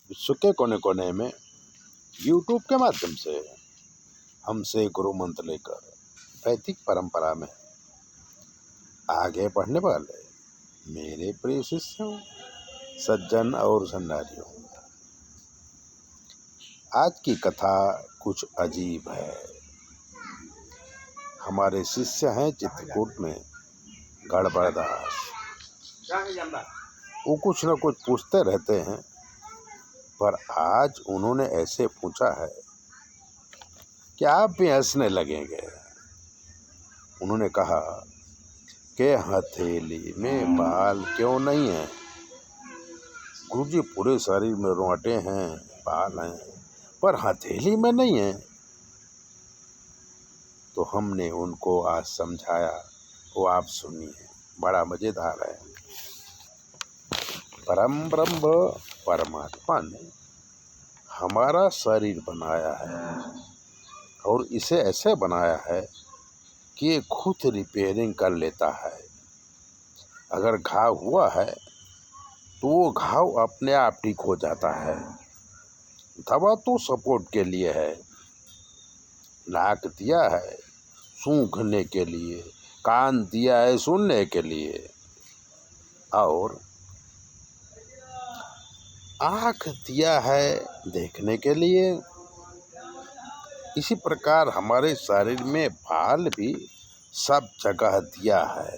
विश्व के कोने कोने में यूट्यूब के माध्यम से हमसे गुरु मंत्र लेकर वैदिक परंपरा में आगे बढ़ने वाले मेरे प्रिय शिष्यों, सज्जन और सन्नारियों, आज की कथा कुछ अजीब है। हमारे शिष्य हैं चित्रकूट में गड़बड़दास। वो कुछ न कुछ पूछते रहते हैं, पर आज उन्होंने ऐसे पूछा है कि आप भी हंसने लगेंगे। उन्होंने कहा कि हथेली में बाल क्यों नहीं है? गुरुजी, पूरे शरीर में रोंगटे हैं, बाल हैं, पर हथेली में नहीं है। तो हमने उनको आज समझाया, वो आप सुनिए, बड़ा मजेदार है। परम ब्रह्म परमात्मा ने हमारा शरीर बनाया है और इसे ऐसे बनाया है कि ये खुद रिपेयरिंग कर लेता है। अगर घाव हुआ है तो वो घाव अपने आप ठीक हो जाता है। दवा तो सपोर्ट के लिए है, नाक दिया है सूंघने के लिए, कान दिया है सुनने के लिए, और आँख दिया है देखने के लिए। इसी प्रकार हमारे शरीर में बाल भी सब जगह दिया है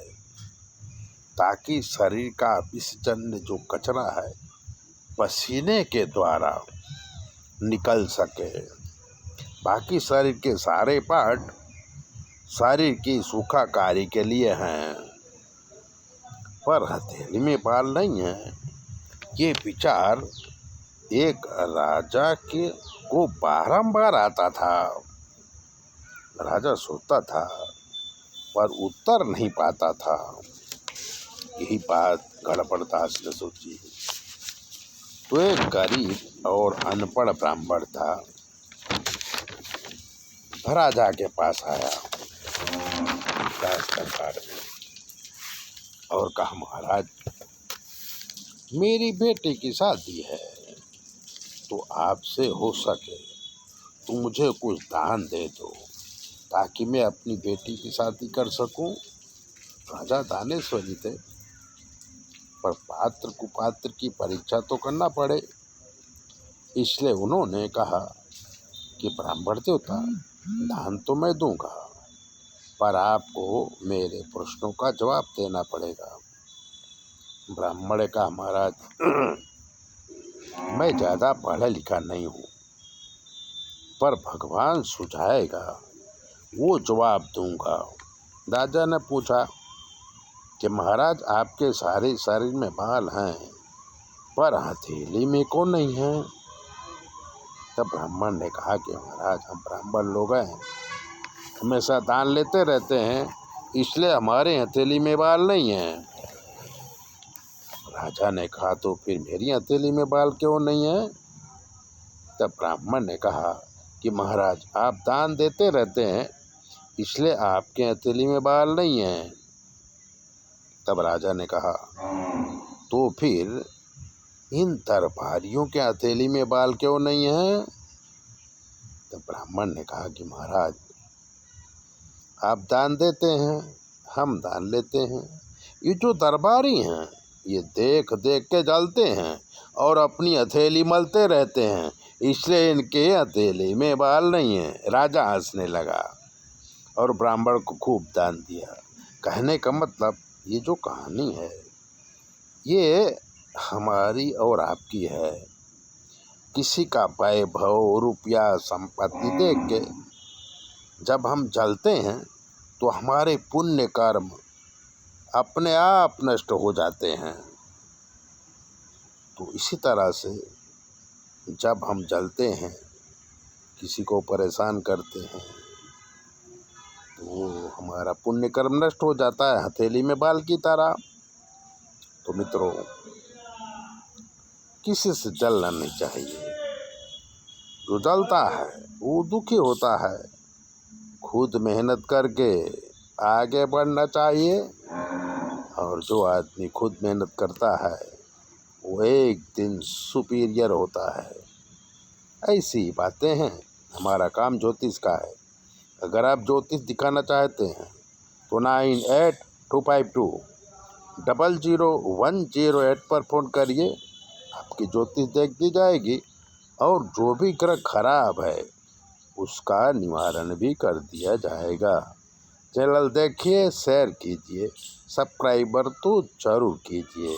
ताकि शरीर का विसर्जन जो कचरा है पसीने के द्वारा निकल सके। बाकी शरीर के सारे पार्ट शरीर की सुखाकारी के लिए हैं, पर हथेली में बाल नहीं है। ये विचार एक राजा को बारंबार आता था। राजा सोचता था पर उत्तर नहीं पाता था। यही बात गड़बड़दास ने सोची। तो एक गरीब और अनपढ़ ब्राह्मण था, राजा के पास आया दास दरबार में और कहा, महाराज, मेरी बेटी की शादी है, तो आपसे हो सके तो मुझे कुछ दान दे दो ताकि मैं अपनी बेटी की शादी कर सकूं। राजा दानेश्वरी थे, पर पात्र कुपात्र की परीक्षा तो करना पड़े, इसलिए उन्होंने कहा कि ब्राह्मण देवता, दान तो मैं दूंगा, पर आपको मेरे प्रश्नों का जवाब देना पड़ेगा। ब्राह्मण ने कहा, महाराज, मैं ज़्यादा पढ़ा लिखा नहीं हूँ, पर भगवान सुझाएगा वो जवाब दूंगा। राजा ने पूछा कि महाराज, आपके सारे शरीर में बाल हैं, पर हथेली में को नहीं है। तब ब्राह्मण ने कहा कि महाराज, हम ब्राह्मण लोग हैं, हमेशा दान लेते रहते हैं, इसलिए हमारे हथेली में बाल नहीं है। राजा ने कहा, तो फिर मेरी हथेली में बाल क्यों नहीं है? तब ब्राह्मण ने कहा कि महाराज, आप दान देते रहते हैं, इसलिए आपके हथेली में बाल नहीं है। तब राजा ने कहा, तो फिर इन दरबारियों के हथेली में बाल क्यों नहीं है? तब ब्राह्मण ने कहा कि महाराज, आप दान देते हैं, हम दान लेते हैं, ये जो दरबारी हैं ये देख देख के जलते हैं और अपनी हथेली मलते रहते हैं, इसलिए इनके हथेली में बाल नहीं है। राजा हंसने लगा और ब्राह्मण को खूब दान दिया। कहने का मतलब, ये जो कहानी है ये हमारी और आपकी है। किसी का वैभव, रुपया, संपत्ति देख के जब हम जलते हैं तो हमारे पुण्य कर्म अपने आप नष्ट हो जाते हैं। तो इसी तरह से जब हम जलते हैं, किसी को परेशान करते हैं, तो वो हमारा पुण्य कर्म नष्ट हो जाता है, हथेली में बाल की तरह। तो मित्रों, किसी से जलना नहीं चाहिए। जो जलता है वो दुखी होता है। खुद मेहनत करके आगे बढ़ना चाहिए, और जो आदमी खुद मेहनत करता है वो एक दिन सुपीरियर होता है। ऐसी बातें हैं। हमारा काम ज्योतिष का है। अगर आप ज्योतिष दिखाना चाहते हैं तो 9825200108 पर फ़ोन करिए। आपकी ज्योतिष देख दी जाएगी और जो भी ग्रह खराब है उसका निवारण भी कर दिया जाएगा। चैनल देखिए, शेयर कीजिए, सब्सक्राइबर तो जरूर कीजिए।